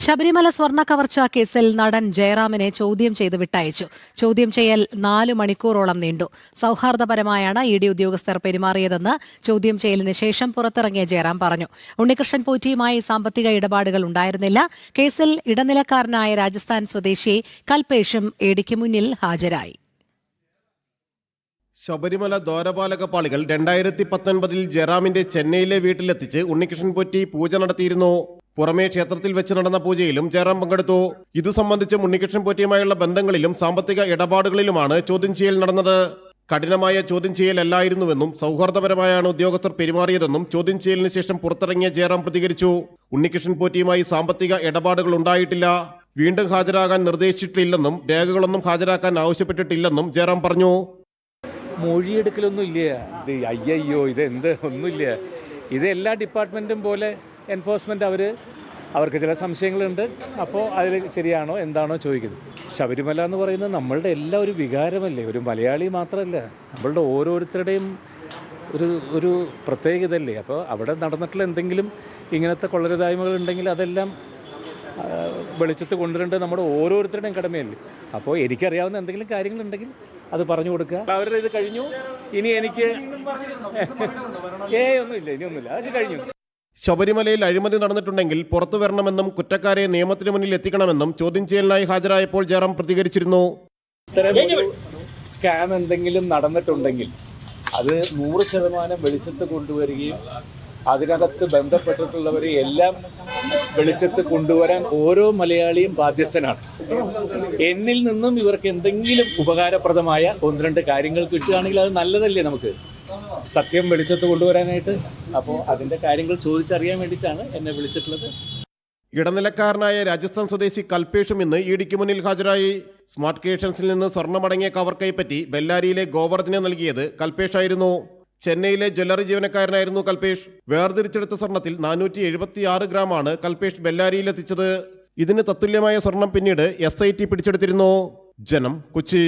ശബരിമല സ്വർണ്ണ കവർച്ചാ കേസിൽ നടൻ ജയറാമിനെ ചോദ്യം ചെയ്ത് വിട്ടയച്ചു. ചോദ്യം ചെയ്യൽ 4 മണിക്കൂറോളം നീണ്ടു. സൌഹാർദ്ദപരമായാണ് ഇ ഡി ഉദ്യോഗസ്ഥർ പെരുമാറിയതെന്ന് ചോദ്യം ചെയ്യലിന് ശേഷം പുറത്തിറങ്ങിയ ജയറാം പറഞ്ഞു. ഉണ്ണികൃഷ്ണൻ പോറ്റിയുമായി സാമ്പത്തിക ഇടപാടുകൾ ഉണ്ടായിരുന്നില്ല. കേസിൽ ഇടനിലക്കാരനായ രാജസ്ഥാൻ സ്വദേശി കൽപേഷും ഇ ഡിക്ക് മുന്നിൽ ഹാജരായി. ശബരിമല ദ്വാരപാലക പാളികൾ 2019 ജയറാമിന്റെ ചെന്നൈയിലെ വീട്ടിലെത്തിച്ച് ഉണ്ണികൃഷ്ണൻ പോറ്റി പൂജ നടത്തിയിരുന്നു. പുറമേ ക്ഷേത്രത്തിൽ വെച്ച് നടന്ന പൂജയിലും ജയറാം പങ്കെടുത്തു. ഇതു സംബന്ധിച്ച് ഉണ്ണികൃഷ്ണൻ പോറ്റിയുമായുള്ള ബന്ധങ്ങളിലും സാമ്പത്തിക ഇടപാടുകളിലുമാണ് ചോദ്യം ചെയ്യൽ നടന്നത്. കഠിനമായ ചോദ്യം ചെയ്യലല്ലായിരുന്നുവെന്നും സൗഹാർദ്ദപരമായാണ് ഉദ്യോഗസ്ഥർ പെരുമാറിയതെന്നും ചോദ്യം ചെയ്യലിന് ശേഷം പുറത്തിറങ്ങിയ ജയറാം പ്രതികരിച്ചു. ഉണ്ണികൃഷ്ണൻ പോറ്റിയുമായി സാമ്പത്തിക ഇടപാടുകൾ ഉണ്ടായിട്ടില്ല. വീണ്ടും ഹാജരാകാൻ നിർദ്ദേശിച്ചിട്ടില്ലെന്നും രേഖകളൊന്നും ഹാജരാക്കാൻ ആവശ്യപ്പെട്ടിട്ടില്ലെന്നും ജയറാം പറഞ്ഞു. മൊഴിയെടുക്കലൊന്നും ഇല്ല. ഇത് അയ്യോ ഇതെന്ത് ഒന്നുമില്ല. ഇത് എല്ലാ ഡിപ്പാർട്ട്മെൻറ്റും പോലെ എൻഫോഴ്സ്മെൻറ്റ് അവർക്ക് ചില സംശയങ്ങളുണ്ട്. അപ്പോൾ അതിൽ ശരിയാണോ എന്താണോ ചോദിക്കുന്നത്. ശബരിമല എന്ന് പറയുന്നത് നമ്മളുടെ എല്ലാ ഒരു വികാരമല്ലേ, ഒരു മലയാളി മാത്രമല്ല, നമ്മളുടെ ഓരോരുത്തരുടെയും ഒരു പ്രത്യേകതയല്ലേ. അപ്പോൾ അവിടെ നടന്നിട്ടുള്ള എന്തെങ്കിലും ഇങ്ങനത്തെ കൊള്ളരുതായ്മകൾ ഉണ്ടെങ്കിൽ അതെല്ലാം വെളിച്ചത്ത് കൊണ്ടുവരേണ്ടത് നമ്മുടെ ഓരോരുത്തരുടെയും കടമയല്ലേ. അപ്പോൾ എനിക്കറിയാവുന്ന എന്തെങ്കിലും കാര്യങ്ങളുണ്ടെങ്കിൽ അത് പറഞ്ഞു കൊടുക്കുക. അവരുടെ ഇത് കഴിഞ്ഞു, ഇനി എനിക്ക് ഇനിയൊന്നുമില്ല, അതൊക്കെ കഴിഞ്ഞു. ശബരിമലയിൽ അഴിമതി നടന്നിട്ടുണ്ടെങ്കിൽ പുറത്തു വരണമെന്നും കുറ്റക്കാരെ നിയമത്തിന് മുന്നിൽ എത്തിക്കണമെന്നും ചോദ്യം ചെയ്യലിനായി ഹാജരായപ്പോൾ ജയറാം പ്രതികരിച്ചിരുന്നു. ഇത്തരം സ്കാം എന്തെങ്കിലും നടന്നിട്ടുണ്ടെങ്കിൽ അത് 100% വെളിച്ചത്ത് കൊണ്ടുവരികയും അതിനകത്ത് ബന്ധപ്പെട്ടിട്ടുള്ളവരെ എല്ലാം വെളിച്ചത്ത് കൊണ്ടുവരാൻ ഓരോ മലയാളിയും ബാധ്യസ്ഥനാണ്. എന്നിൽ നിന്നും ഇവർക്ക് എന്തെങ്കിലും ഉപകാരപ്രദമായ 1-2 കാര്യങ്ങൾ കിട്ടുകയാണെങ്കിൽ അത് നല്ലതല്ലേ നമുക്ക് സത്യം വെളിച്ചത്ത് കൊണ്ടുവരാനായിട്ട്. അപ്പോൾ അതിൻ്റെ കാര്യങ്ങൾ ചോദിച്ചറിയാൻ വേണ്ടിയിട്ടാണ് എന്നെ വിളിച്ചിട്ടുള്ളത്. ഇടനിലക്കാരനായ രാജസ്ഥാൻ സ്വദേശി കൽപേഷും ഇന്ന് ഇ ഡിക്ക് മുന്നിൽ ഹാജരായി. സ്മാർട്ട് ക്രിയേഷൻസിൽ നിന്ന് സ്വർണ്ണമടങ്ങിയ കവർ കൈപ്പറ്റി ബെല്ലാരിയിലെ ഗോവർദ്ധനെ നൽകിയത് കൽപേഷായിരുന്നു. ചെന്നൈയിലെ ജ്വല്ലറി ജീവനക്കാരനായിരുന്നു കൽപേഷ്. വേർതിരിച്ചെടുത്ത സ്വർണത്തിൽ 476 ഗ്രാമാണ് കൽപേഷ് ബെല്ലാരിയിലെത്തിച്ചത്. ഇതിന് തത്തുല്യമായ സ്വർണം പിന്നീട് SIT പിടിച്ചെടുത്തിരുന്നു. ജനം, കൊച്ചി.